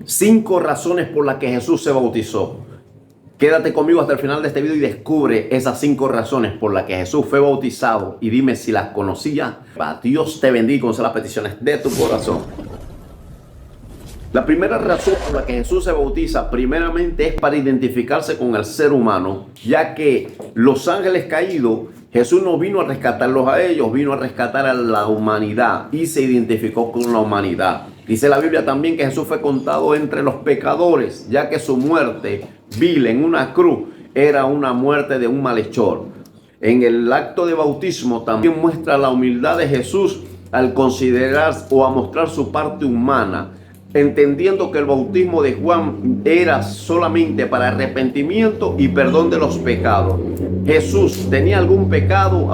5 razones por las que Jesús se bautizó. Quédate conmigo hasta el final de este video y descubre esas 5 razones por las que Jesús fue bautizado y dime si las conocías. Dios te bendiga y conceda las peticiones de tu corazón. La primera razón por la que Jesús se bautiza primeramente es para identificarse con el ser humano, ya que los ángeles caídos, Jesús no vino a rescatarlos a ellos, vino a rescatar a la humanidad y se identificó con la humanidad. Dice la Biblia también que Jesús fue contado entre los pecadores, ya que su muerte vil en una cruz era una muerte de un malhechor. En el acto de bautismo también muestra la humildad de Jesús al considerar o a mostrar su parte humana, entendiendo que el bautismo de Juan era solamente para arrepentimiento y perdón de los pecados. Jesús tenía algún pecado,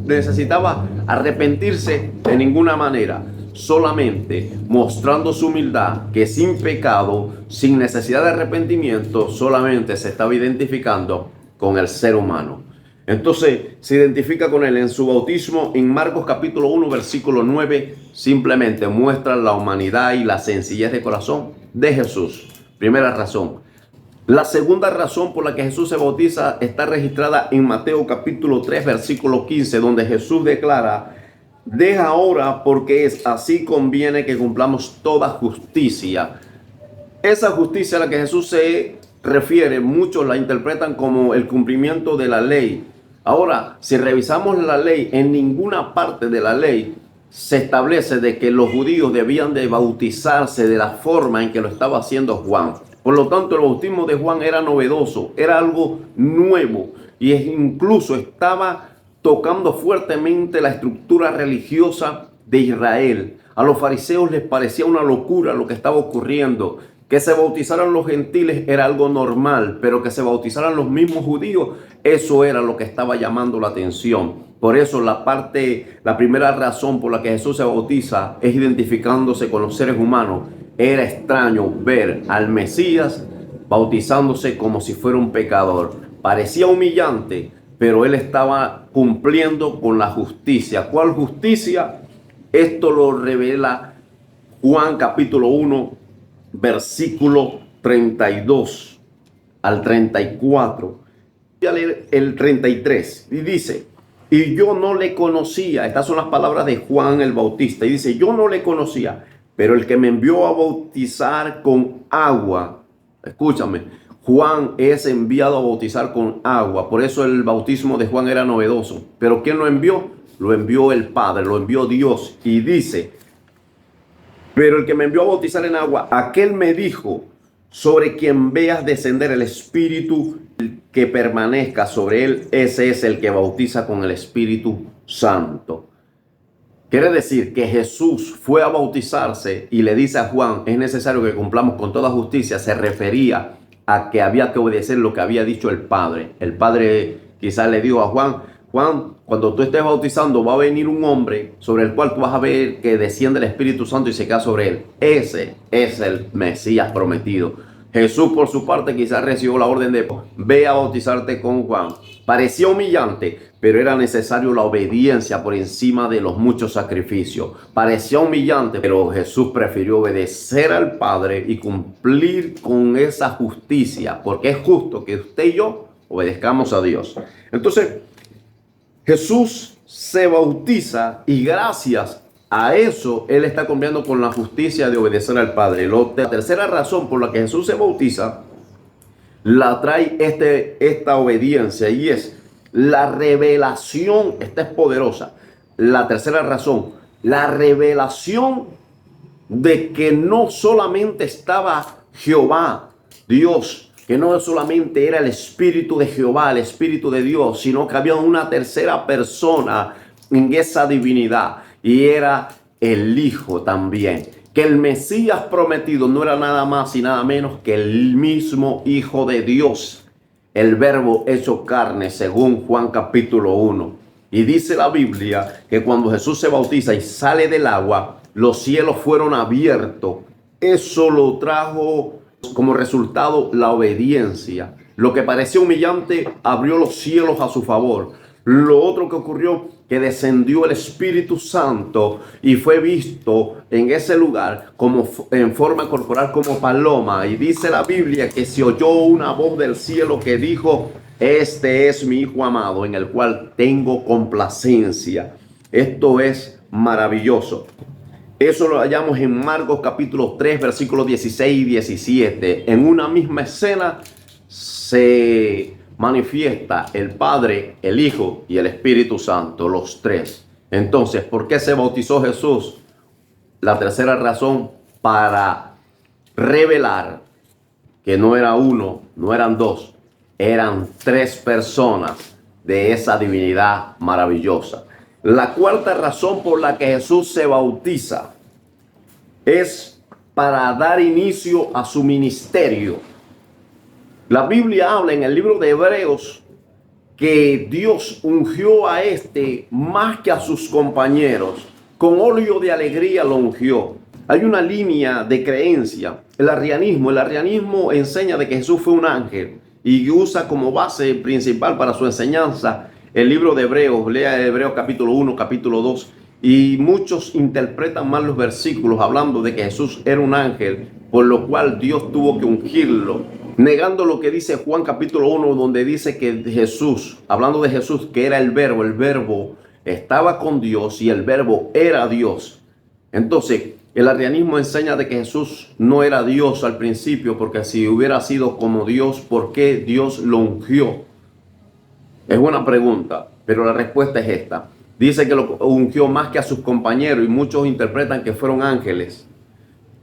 necesitaba arrepentirse de ninguna manera, solamente mostrando su humildad, que sin pecado, sin necesidad de arrepentimiento, solamente se estaba identificando con el ser humano. Entonces se identifica con él en su bautismo. En Marcos capítulo 1 versículo 9 simplemente muestra la humanidad y la sencillez de corazón de Jesús. Primera razón. La segunda razón por la que Jesús se bautiza está registrada en Mateo capítulo 3 versículo 15, donde Jesús declara: deja ahora, porque es así conviene que cumplamos toda justicia. Esa justicia a la que Jesús se refiere, muchos la interpretan como el cumplimiento de la ley. Ahora, si revisamos la ley, en ninguna parte de la ley se establece de que los judíos debían de bautizarse de la forma en que lo estaba haciendo Juan. Por lo tanto, el bautismo de Juan era novedoso, era algo nuevo y incluso estaba tocando fuertemente la estructura religiosa de Israel. A los fariseos les parecía una locura lo que estaba ocurriendo. Que se bautizaran los gentiles era algo normal, pero que se bautizaran los mismos judíos, eso era lo que estaba llamando la atención. Por eso la primera razón por la que Jesús se bautiza es identificándose con los seres humanos. Era extraño ver al Mesías bautizándose como si fuera un pecador. Parecía humillante, pero él estaba cumpliendo con la justicia. ¿Cuál justicia? Esto lo revela Juan capítulo 1, versículo 32 al 34. Voy a leer el 33 y dice: y yo no le conocía. Estas son las palabras de Juan el Bautista. Y dice: yo no le conocía, pero el que me envió a bautizar con agua, escúchame, Juan es enviado a bautizar con agua. Por eso el bautismo de Juan era novedoso. Pero ¿quién lo envió? Lo envió el Padre, lo envió Dios. Y dice: pero el que me envió a bautizar en agua, aquel me dijo: sobre quien veas descender el Espíritu que permanezca sobre él, ese es el que bautiza con el Espíritu Santo. Quiere decir que Jesús fue a bautizarse y le dice a Juan: es necesario que cumplamos con toda justicia. Se refería a que había que obedecer lo que había dicho el Padre. El Padre quizás le dijo a Juan: Juan, cuando tú estés bautizando va a venir un hombre sobre el cual tú vas a ver que desciende el Espíritu Santo y se queda sobre él. Ese es el Mesías prometido. Jesús, por su parte, quizás recibió la orden de: ve a bautizarte con Juan. Parecía humillante, pero era necesario la obediencia por encima de los muchos sacrificios. Parecía humillante, pero Jesús prefirió obedecer al Padre y cumplir con esa justicia, porque es justo que usted y yo obedezcamos a Dios. Entonces, Jesús se bautiza y gracias a eso él está cumpliendo con la justicia de obedecer al Padre. La tercera razón por la que Jesús se bautiza la trae esta obediencia, y es la revelación. Esta es poderosa. La tercera razón, la revelación de que no solamente estaba Jehová, Dios, que no solamente era el Espíritu de Jehová, el Espíritu de Dios, sino que había una tercera persona en esa divinidad, y era el Hijo también. Que el Mesías prometido no era nada más y nada menos que el mismo Hijo de Dios, el Verbo hecho carne, según Juan capítulo 1. Y dice la Biblia que cuando Jesús se bautiza y sale del agua, los cielos fueron abiertos. Eso lo trajo como resultado la obediencia. Lo que parecía humillante abrió los cielos a su favor. Lo otro que ocurrió que descendió el Espíritu Santo y fue visto en ese lugar como en forma corporal como paloma. Y dice la Biblia que se oyó una voz del cielo que dijo: este es mi Hijo amado, en el cual tengo complacencia. Esto es maravilloso. Eso lo hallamos en Marcos capítulo 3, versículos 16 y 17. En una misma escena se manifiesta el Padre, el Hijo y el Espíritu Santo, los tres. Entonces, ¿por qué se bautizó Jesús? La tercera razón, para revelar que no era uno, no eran dos, eran tres personas de esa divinidad maravillosa. La cuarta razón por la que Jesús se bautiza es para dar inicio a su ministerio. La Biblia habla en el libro de Hebreos que Dios ungió a este más que a sus compañeros. Con óleo de alegría lo ungió. Hay una línea de creencia, el arrianismo enseña de que Jesús fue un ángel y usa como base principal para su enseñanza el libro de Hebreos. Lea Hebreos capítulo 1, capítulo 2, y muchos interpretan mal los versículos hablando de que Jesús era un ángel, por lo cual Dios tuvo que ungirlo, negando lo que dice Juan capítulo 1, donde dice que Jesús, hablando de Jesús, que era el verbo estaba con Dios y el verbo era Dios. Entonces, el arrianismo enseña de que Jesús no era Dios al principio, porque si hubiera sido como Dios, ¿por qué Dios lo ungió? Es buena pregunta, pero la respuesta es esta. Dice que lo ungió más que a sus compañeros y muchos interpretan que fueron ángeles.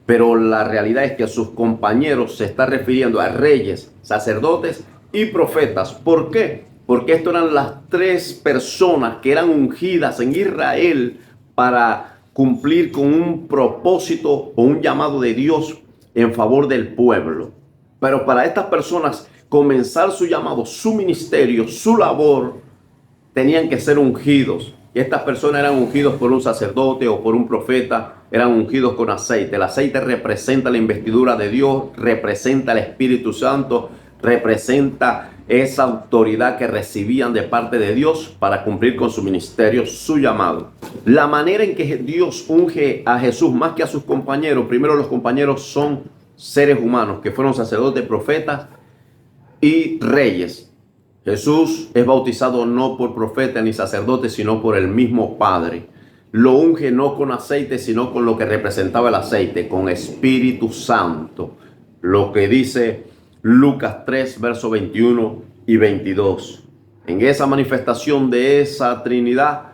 Pero la realidad es que a sus compañeros se está refiriendo a reyes, sacerdotes y profetas. ¿Por qué? Porque estas eran las tres personas que eran ungidas en Israel para cumplir con un propósito o un llamado de Dios en favor del pueblo. Pero para estas personas comenzar su llamado, su ministerio, su labor, tenían que ser ungidos. Y estas personas eran ungidos por un sacerdote o por un profeta, eran ungidos con aceite. El aceite representa la investidura de Dios, representa el Espíritu Santo, representa esa autoridad que recibían de parte de Dios para cumplir con su ministerio, su llamado. La manera en que Dios unge a Jesús más que a sus compañeros, primero los compañeros son seres humanos que fueron sacerdotes, profetas y reyes. Jesús es bautizado no por profeta ni sacerdote, sino por el mismo Padre. Lo unge no con aceite, sino con lo que representaba el aceite, con Espíritu Santo. Lo que dice Lucas 3, versos 21 y 22. En esa manifestación de esa Trinidad,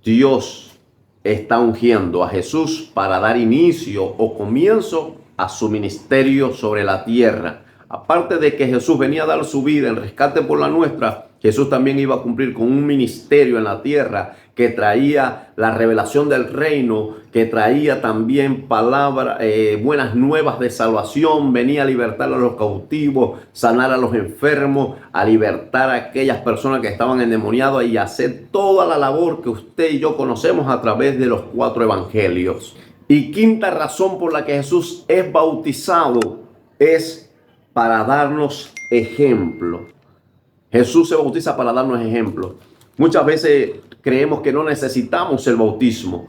Dios está ungiendo a Jesús para dar inicio o comienzo a su ministerio sobre la tierra. Aparte de que Jesús venía a dar su vida en rescate por la nuestra, Jesús también iba a cumplir con un ministerio en la tierra que traía la revelación del reino, que traía también buenas nuevas de salvación, venía a libertar a los cautivos, sanar a los enfermos, a libertar a aquellas personas que estaban endemoniadas y hacer toda la labor que usted y yo conocemos a través de los 4 evangelios. Y quinta razón por la que Jesús es bautizado es para darnos ejemplo. Jesús se bautiza para darnos ejemplo. Muchas veces creemos que no necesitamos el bautismo,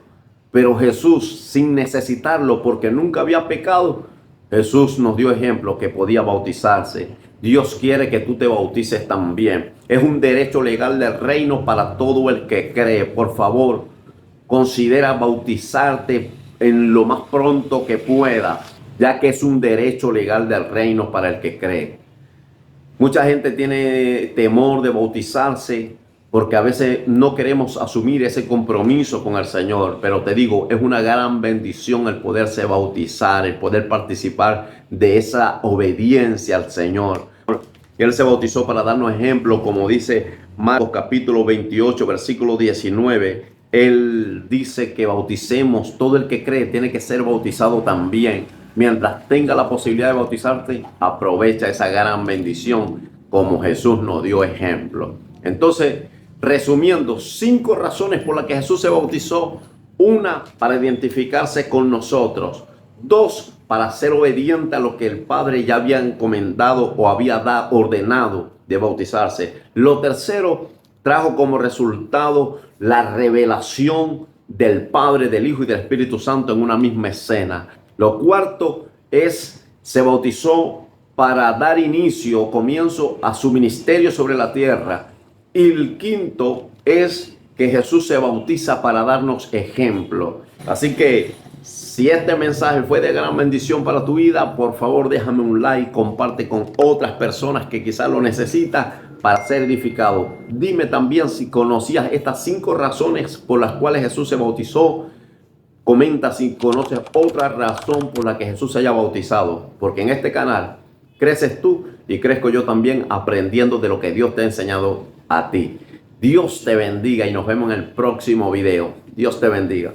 pero Jesús, sin necesitarlo, porque nunca había pecado, Jesús nos dio ejemplo que podía bautizarse. Dios quiere que tú te bautices también. Es un derecho legal del reino para todo el que cree. Por favor, considera bautizarte en lo más pronto que puedas, ya que es un derecho legal del reino para el que cree. Mucha gente tiene temor de bautizarse porque a veces no queremos asumir ese compromiso con el Señor, pero te digo, es una gran bendición el poderse bautizar, el poder participar de esa obediencia al Señor. Él se bautizó para darnos ejemplo, como dice Marcos capítulo 28, versículo 19. Él dice que bauticemos, todo el que cree tiene que ser bautizado también. Mientras tenga la posibilidad de bautizarte, aprovecha esa gran bendición como Jesús nos dio ejemplo. Entonces, resumiendo, 5 razones por las que Jesús se bautizó. 1, para identificarse con nosotros. 2, para ser obediente a lo que el Padre ya había encomendado o había ordenado de bautizarse. Lo tercero, trajo como resultado la revelación del Padre, del Hijo y del Espíritu Santo en una misma escena. Lo cuarto es, se bautizó para dar inicio, comienzo a su ministerio sobre la tierra. Y el quinto es que Jesús se bautiza para darnos ejemplo. Así que si este mensaje fue de gran bendición para tu vida, por favor déjame un like, comparte con otras personas que quizás lo necesitan para ser edificado. Dime también si conocías estas 5 razones por las cuales Jesús se bautizó. Comenta si conoces otra razón por la que Jesús se haya bautizado, porque en este canal creces tú y crezco yo también aprendiendo de lo que Dios te ha enseñado a ti. Dios te bendiga y nos vemos en el próximo video. Dios te bendiga.